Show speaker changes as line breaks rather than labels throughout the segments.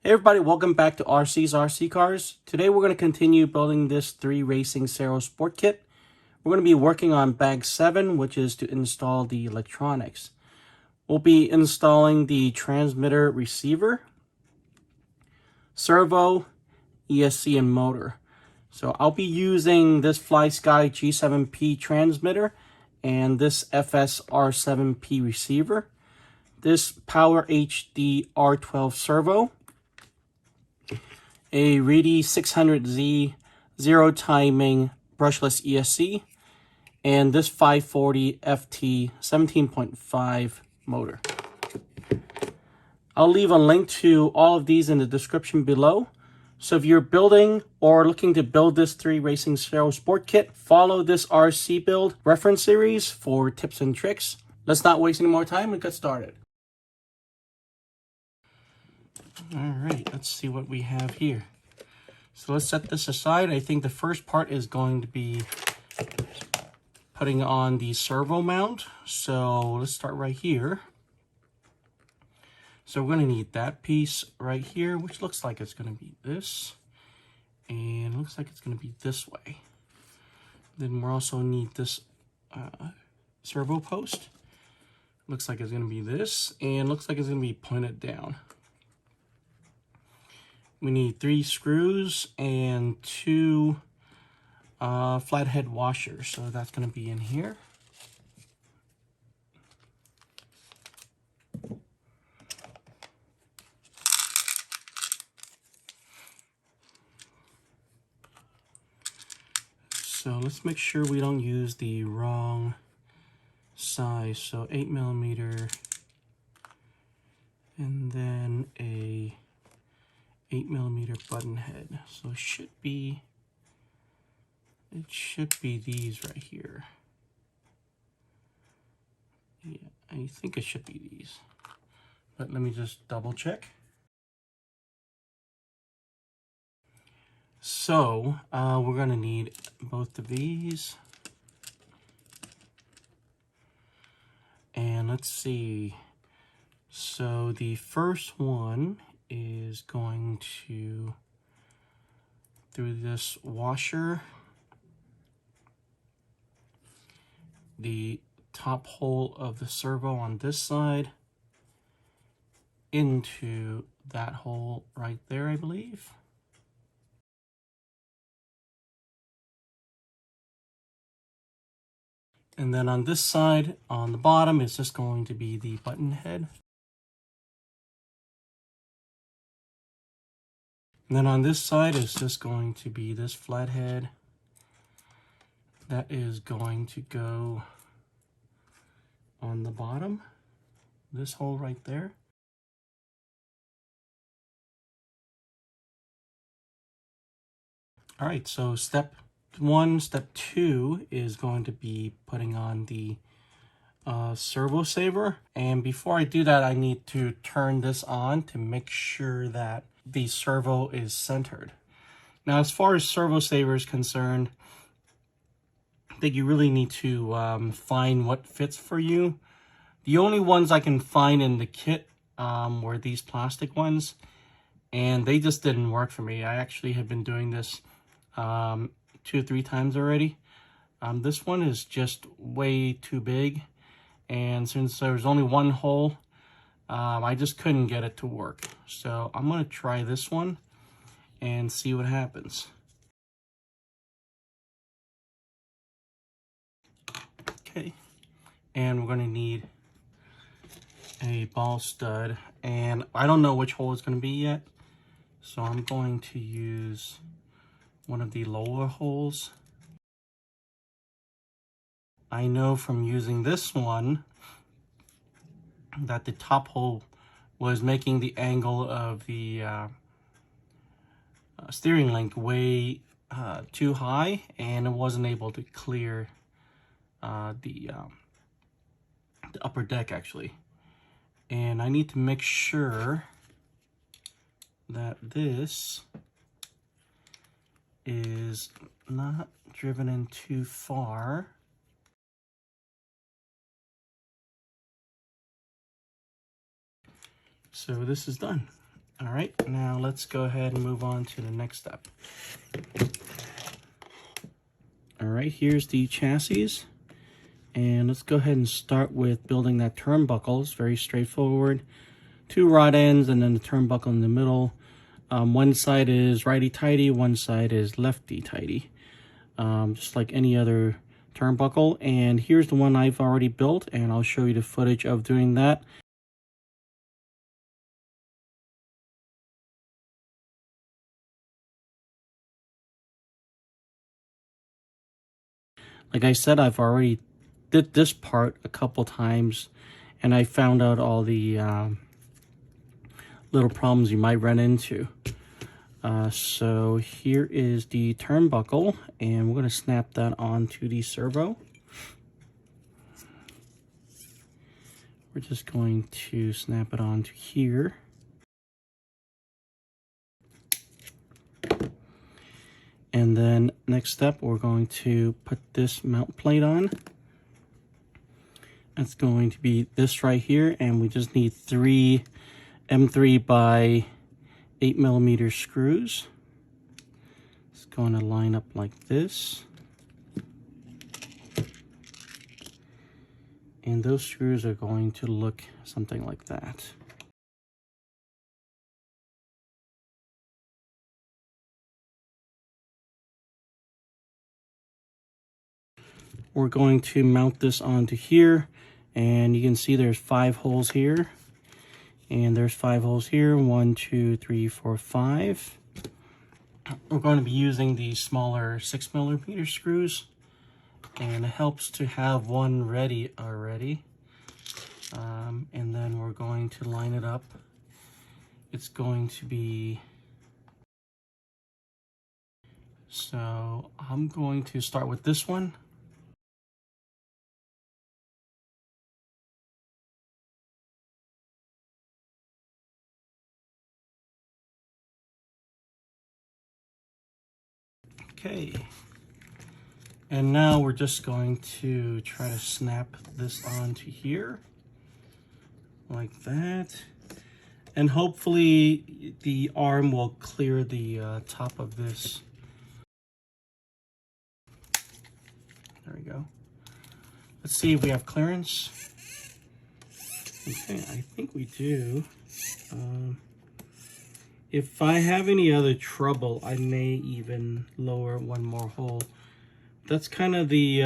Hey everybody, welcome back to RC's RC Cars. Today we're going to continue building this 3Racing Cero Sport Kit. We're going to be working on bag 7, which is to install the electronics. We'll be installing the transmitter receiver, servo, ESC, and motor. So I'll be using this FlySky G7P transmitter and this FSR7P receiver, this Power HD R12 servo, a Reedy 600Z zero timing brushless ESC, and this 540 FT 17.5 motor. I'll leave a link to all of these in the description below. So if you're building or looking to build this 3Racing Cero Sport Kit, follow this RC build reference series for tips and tricks. Let's not waste any more time and get started. Alright, let's see what we have here. So let's set this aside. I think the first part is going to be putting on the servo mount. So let's start right here. So we're going to need that piece right here, which looks like it's going to be this. And looks like it's going to be this way. Then we also need this servo post. Looks like it's going to be this. And looks like it's going to be pointed down. We need 3 screws and 2 flathead washers. So that's going to be in here. So let's make sure we don't use the wrong size. So 8mm and then a 8mm button head. So it should be these right here. Yeah, I think it should be these. But let me just double check. So we're gonna need both of these. And let's see. So the first one is going to, through this washer, the top hole of the servo on this side, into that hole right there, I believe. And then on this side, on the bottom, is just going to be the button head. And then on this side is just going to be this flathead. That is going to go on the bottom, this hole right there. All right, so step 1, step 2 is going to be putting on the servo saver. And before I do that, I need to turn this on to make sure that the servo is centered. Now, as far as servo saver is concerned, I think you really need to find what fits for you. The only ones I can find in the kit were these plastic ones, and they just didn't work for me. I actually have been doing this 2 or 3 times already. This one is just way too big, and since there's only one hole, I just couldn't get it to work. So I'm going to try this one and see what happens. Okay, and we're going to need a ball stud, and I don't know which hole it's going to be yet, so I'm going to use one of the lower holes. I know from using this one that the top hole was making the angle of the steering link way too high, and it wasn't able to clear the upper deck actually. And I need to make sure that this is not driven in too far. So this is done. All right, now let's go ahead and move on to the next step. All right, here's the chassis. And let's go ahead and start with building that turnbuckle. It's very straightforward. 2 rod ends and then the turnbuckle in the middle. One side is righty-tighty, one side is lefty-tighty. Just like any other turnbuckle. And here's the one I've already built, and I'll show you the footage of doing that. Like I said, I've already did this part a couple times, and I found out all the little problems you might run into. So here is the turnbuckle, and we're going to snap that onto the servo. We're just going to snap it onto here. And then next step, we're going to put this mount plate on. That's going to be this right here, and we just need 3 M3 by 8mm screws. It's going to line up like this. And those screws are going to look something like that. We're going to mount this onto here, and you can see there's 5 holes here, and there's 5 holes here. 1, 2, 3, 4, 5. We're going to be using the smaller 6mm screws, and it helps to have one ready already. And then we're going to line it up. It's going to be, so I'm going to start with this one. Okay, and now we're just going to try to snap this onto here, like that. And hopefully the arm will clear the top of this. There we go. Let's see if we have clearance. Okay, I think we do. If I have any other trouble, I may even lower one more hole. That's kind of the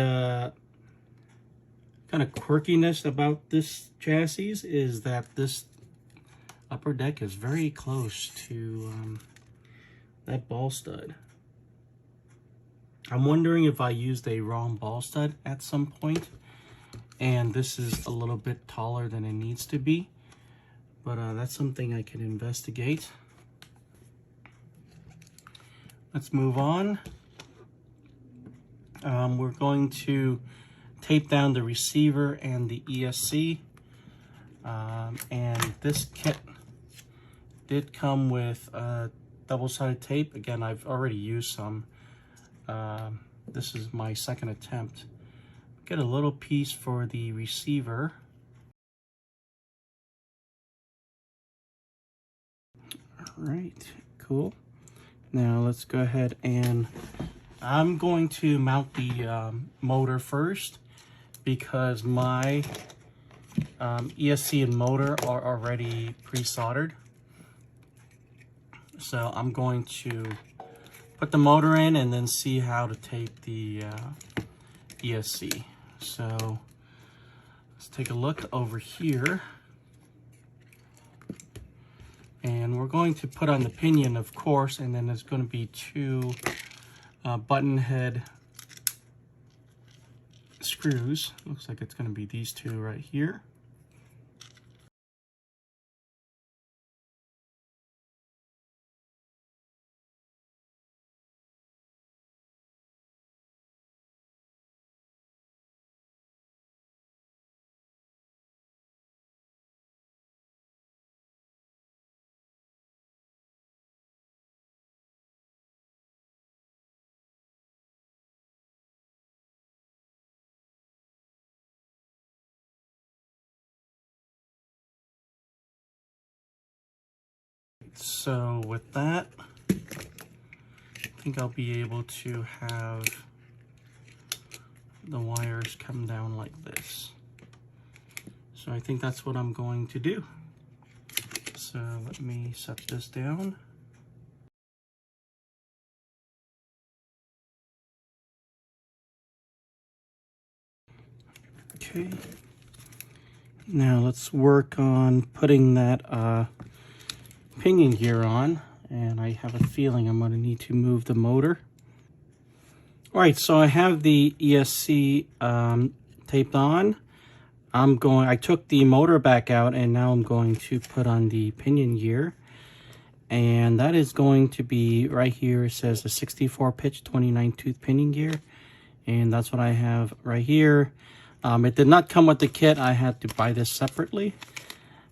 quirkiness about this chassis, is that this upper deck is very close to that ball stud. I'm wondering if I used a wrong ball stud at some point, and this is a little bit taller than it needs to be, but that's something I can investigate. Let's move on. We're going to tape down the receiver and the ESC. And this kit did come with double-sided tape. Again, I've already used some. This is my second attempt. Get a little piece for the receiver. All right, cool. Now let's go ahead, and I'm going to mount the motor first, because my ESC and motor are already pre-soldered. So I'm going to put the motor in and then see how to tape the ESC. So let's take a look over here. And we're going to put on the pinion, of course, and then there's going to be 2 button head screws. Looks like it's going to be these 2 right here. So with that, I think I'll be able to have the wires come down like this. So I think that's what I'm going to do. So let me set this down. Okay. Now let's work on putting that pinion gear on, and I have a feeling I'm going to need to move the motor. All right, so I have the ESC taped on. I took the motor back out, and now I'm going to put on the pinion gear. And that is going to be right here. It says a 64 pitch 29 tooth pinion gear. And that's what I have right here. It did not come with the kit. I had to buy this separately.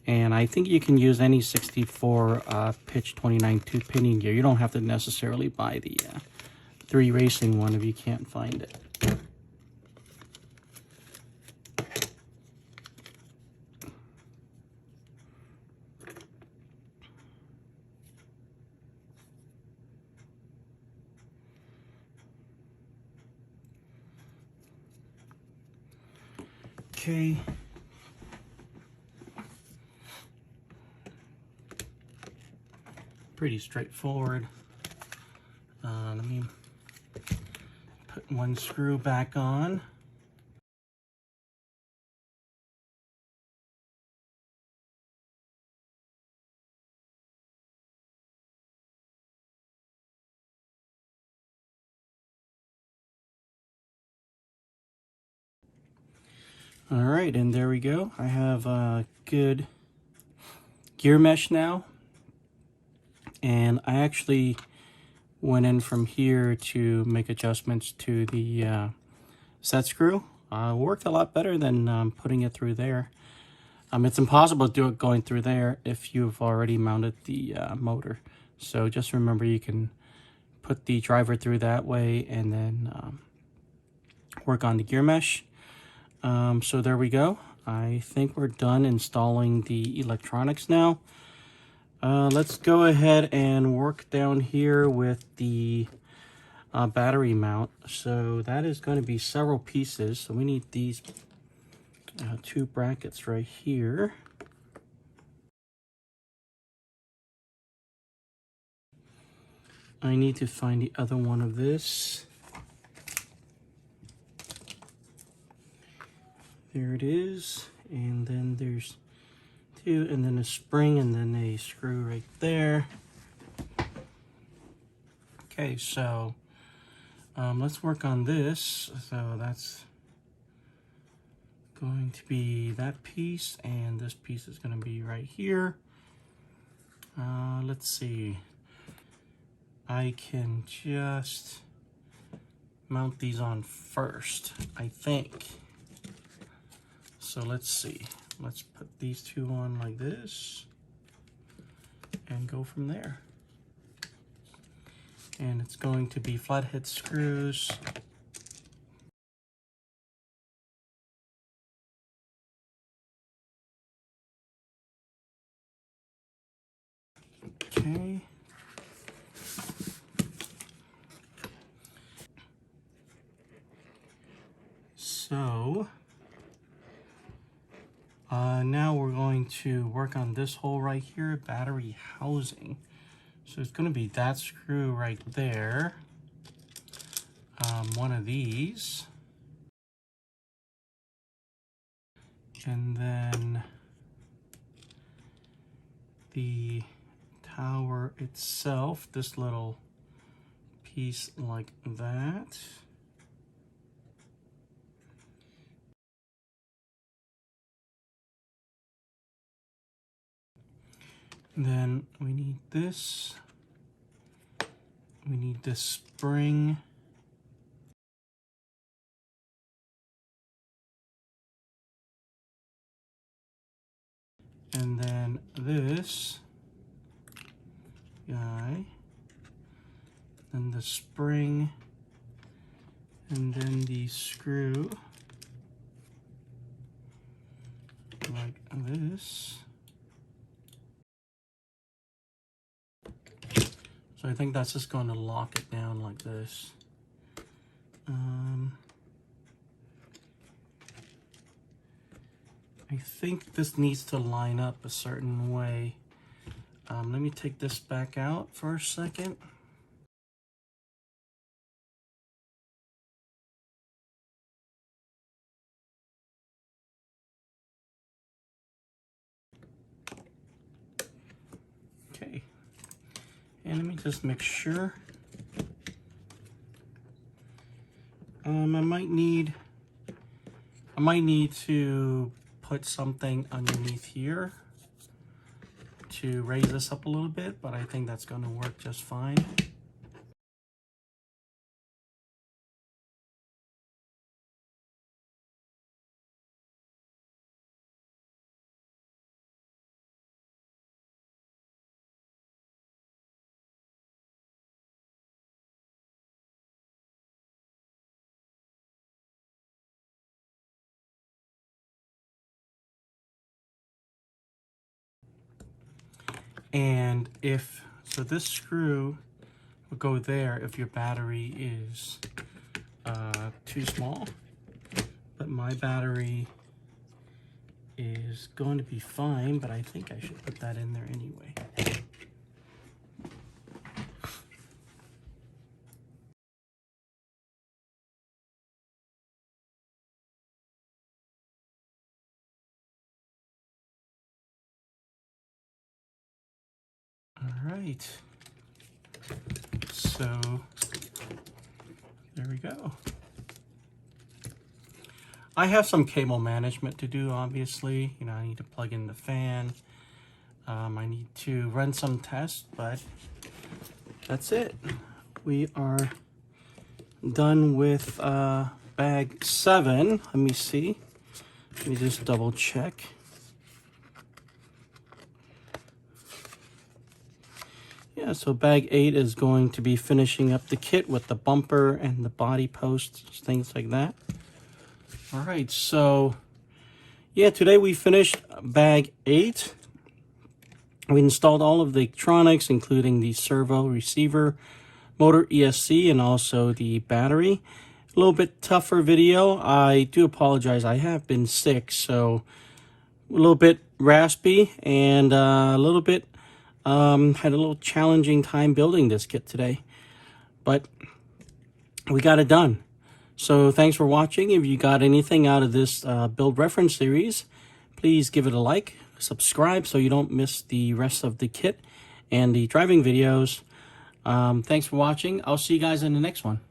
And I think you can use any 64 pitch 29 tooth pinion gear. You don't have to necessarily buy the 3Racing one if you can't find it. Okay. Pretty straightforward. Let me put one screw back on. All right, and there we go. I have a good gear mesh now. And I actually went in from here to make adjustments to the set screw. Worked a lot better than putting it through there. It's impossible to do it going through there if you've already mounted the motor. So just remember, you can put the driver through that way and then work on the gear mesh. So there we go. I think we're done installing the electronics now. Let's go ahead and work down here with the battery mount. So that is going to be several pieces. So we need these two brackets right here. I need to find the other one of this. There it is. And then there's two, and then a spring, and then a screw right there. Okay, so let's work on this. So that's going to be that piece, and this piece is going to be right here. Let's see. I can just mount these on first, I think. So let's see. Let's put these two on like this and go from there. And it's going to be flathead screws. Okay. So now we're going to work on this hole right here, battery housing. So it's going to be that screw right there, one of these, and then the tower itself, this little piece like that. Then we need this. We need this spring. And then this guy. And the spring. And then the screw. Like this. So I think that's just going to lock it down like this. I think this needs to line up a certain way. Let me take this back out for a second. Okay, and let me just make sure. I might need to put something underneath here to raise this up a little bit, but I think that's going to work just fine. And so this screw will go there if your battery is too small, but my battery is going to be fine, but I think I should put that in there anyway. All right, so there we go. I have some cable management to do, obviously. You know, I need to plug in the fan. I need to run some tests, but that's it. We are done with bag 7. Let me see. Let me just double check. Yeah, so bag 8 is going to be finishing up the kit with the bumper and the body posts, things like that. All right, so yeah, today we finished bag 8. We installed all of the electronics, including the servo receiver, motor ESC, and also the battery. A little bit tougher video. I do apologize. I have been sick, so a little bit raspy and a little bit had a little challenging time building this kit today, but we got it done. So thanks for watching. If you got anything out of this build reference series, please give it a like, subscribe so you don't miss the rest of the kit and the driving videos. Thanks for watching. I'll see you guys in the next one.